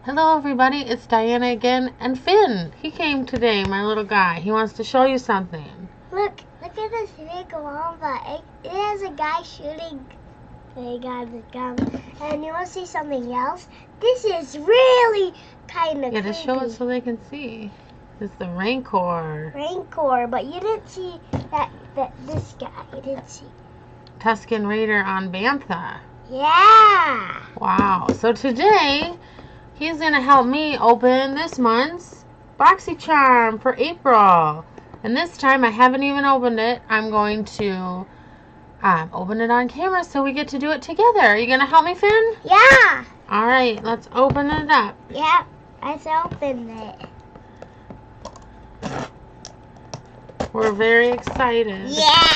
Hello everybody, it's Diana again, and Finn, he came today, my little guy. He wants to show you something. Look at this big lava. It has a guy shooting a guy with a gun. And you want to see something else? This is really kind of Yeah, just show it so they can see. It's the Rancor. Rancor, but you didn't see this guy. You didn't see. Tuscan Raider on Bantha. Yeah! Wow, so today, he's going to help me open this month's Boxy Charm for April. And this time, I haven't even opened it. I'm going to open it on camera so we get to do it together. Are you going to help me, Finn? Yeah! Alright, let's open it up. Yeah, let's open it. We're very excited. Yeah!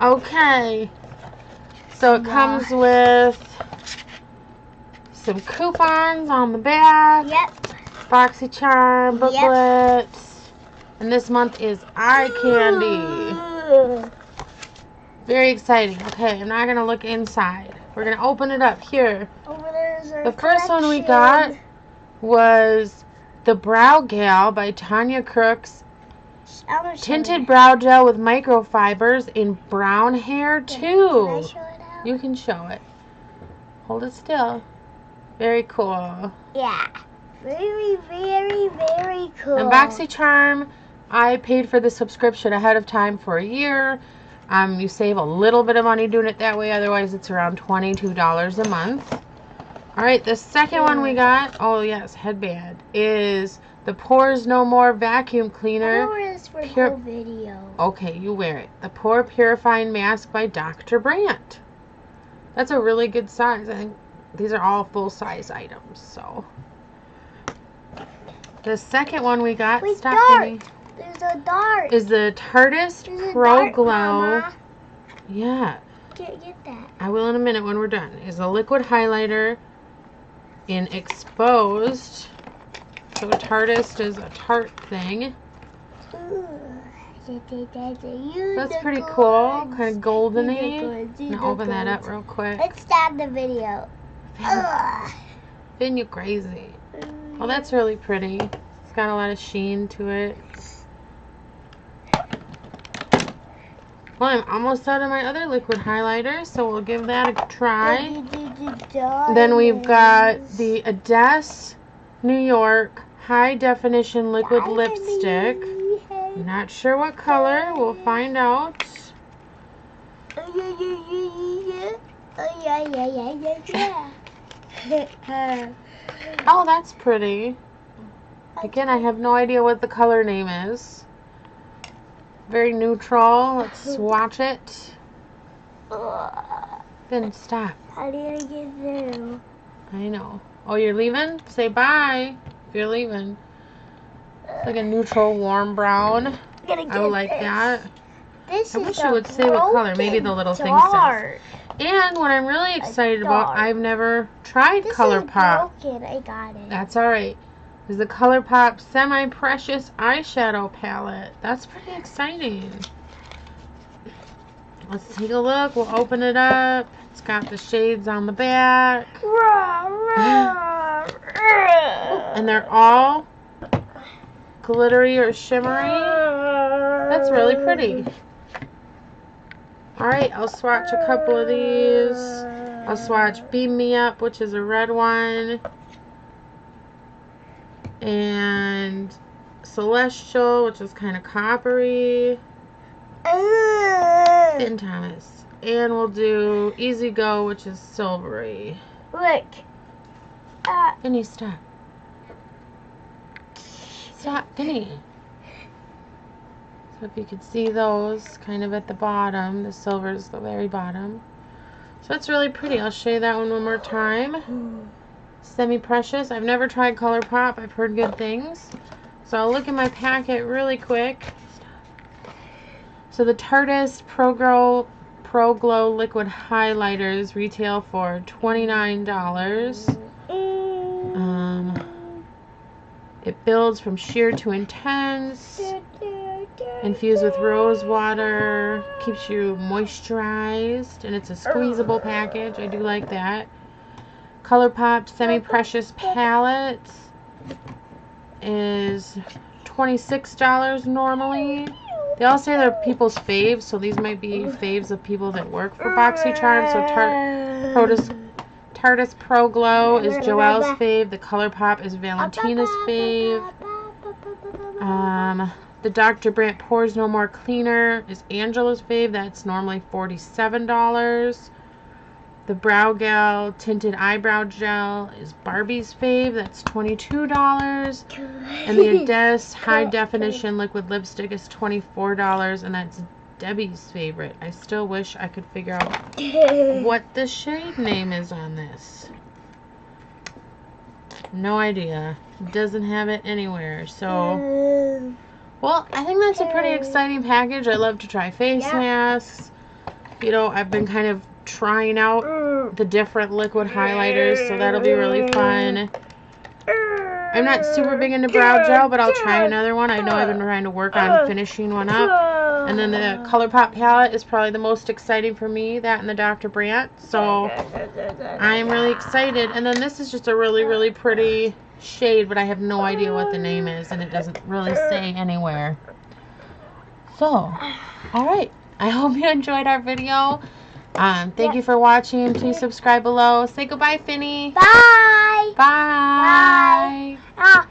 Okay. So it comes with some coupons on the back. Yep. Boxy Charm booklets. And this month is eye candy. Very exciting. Okay, I'm not going to look inside. We're going to open it up here. Over there's our The first one we collection. got was the Brow Gal by Tanya Crooks. Tinted brow gel with microfibers in brown hair too. Can I show it out? You can show it. Hold it still. Very cool. Yeah. Very, very, very cool. And Boxy Charm, I paid for the subscription ahead of time for a year. You save a little bit of money doing it that way. Otherwise, it's around $22 a month. All right, the second one we got, oh yes, headband, is the Pores No More Vacuum Cleaner. I wear this for the whole video. Okay, you wear it. The Pore Purifying Mask by Dr. Brandt. That's a really good size. I think these are all full-size items, so. The second one we got, Wait, Stephanie, there's a dart. is the Tartist There's a Pro dart, Glow. Mama. Yeah, Get that. I will in a minute when we're done. Is a liquid highlighter in Exposed. So Tartist is a tart thing. That's pretty cool. Kind of golden-y. I'm going to open that up real quick. Let's start the video. Finn, you crazy. Oh, that's really pretty. It's got a lot of sheen to it. Well, I'm almost out of my other liquid highlighter, so we'll give that a try. Then we've got the Ades New York High Definition Liquid Lipstick. I'm not sure what color. We'll find out. Oh, that's pretty. Again, I have no idea what the color name is. Very neutral. Let's swatch it. Then stop. How do I get through? I know. Oh, you're leaving? Say bye if you're leaving. It's like a neutral warm brown. I would like that. This I wish it would say what color. Maybe the little thing says. And what I'm really excited about, I've never tried ColourPop. Broken. I got it. That's alright. Is the ColourPop Semi-Precious Eyeshadow Palette. That's pretty exciting. Let's take a look. We'll open it up. It's got the shades on the back. And they're all glittery or shimmery. That's really pretty. Alright, I'll swatch a couple of these. I'll swatch Beam Me Up, which is a red one. And Celestial, which is kind of coppery. Finn Thomas. And we'll do Easy Go, which is silvery. Look. Finny, stop. Stop, Finny. So if you could see those kind of at the bottom, the silver is the very bottom. So that's really pretty. I'll show you that one more time. Semi-Precious. I've never tried ColourPop. I've heard good things. So I'll look in my packet really quick. So the Tartist Pro Glow Liquid Highlighters retail for $29. It builds from sheer to intense. infused with rose water, keeps you moisturized, and it's a squeezable package. I do like that. ColourPop Semi-Precious Palette is $26 normally. They all say they're people's faves, so these might be faves of people that work for BoxyCharm. So Tarte's Pro Glow is Joelle's fave. The ColourPop is Valentina's fave. The Dr. Brandt Pores No More Cleaner is Angela's fave. That's normally $47. The Brow Gal Tinted Eyebrow Gel is Barbie's fave. That's $22. And the Ades High Definition Liquid Lipstick is $24. And that's Debbie's favorite. I still wish I could figure out what the shade name is on this. No idea. Doesn't have it anywhere. So, well, I think that's a pretty exciting package. I love to try face masks. You know, I've been kind of trying out the different liquid highlighters, so that'll be really fun. I'm not super big into brow gel, but I'll try another one. I know I've been trying to work on finishing one up. And then the ColourPop palette is probably the most exciting for me, that and the Dr. Brandt. So I'm really excited. And then this is just a really, really pretty shade, but I have no idea what the name is, and it doesn't really say anywhere. So, alright. I hope you enjoyed our video. Thank you for watching. Please subscribe below. Say goodbye, Finny. Bye. Bye. Bye.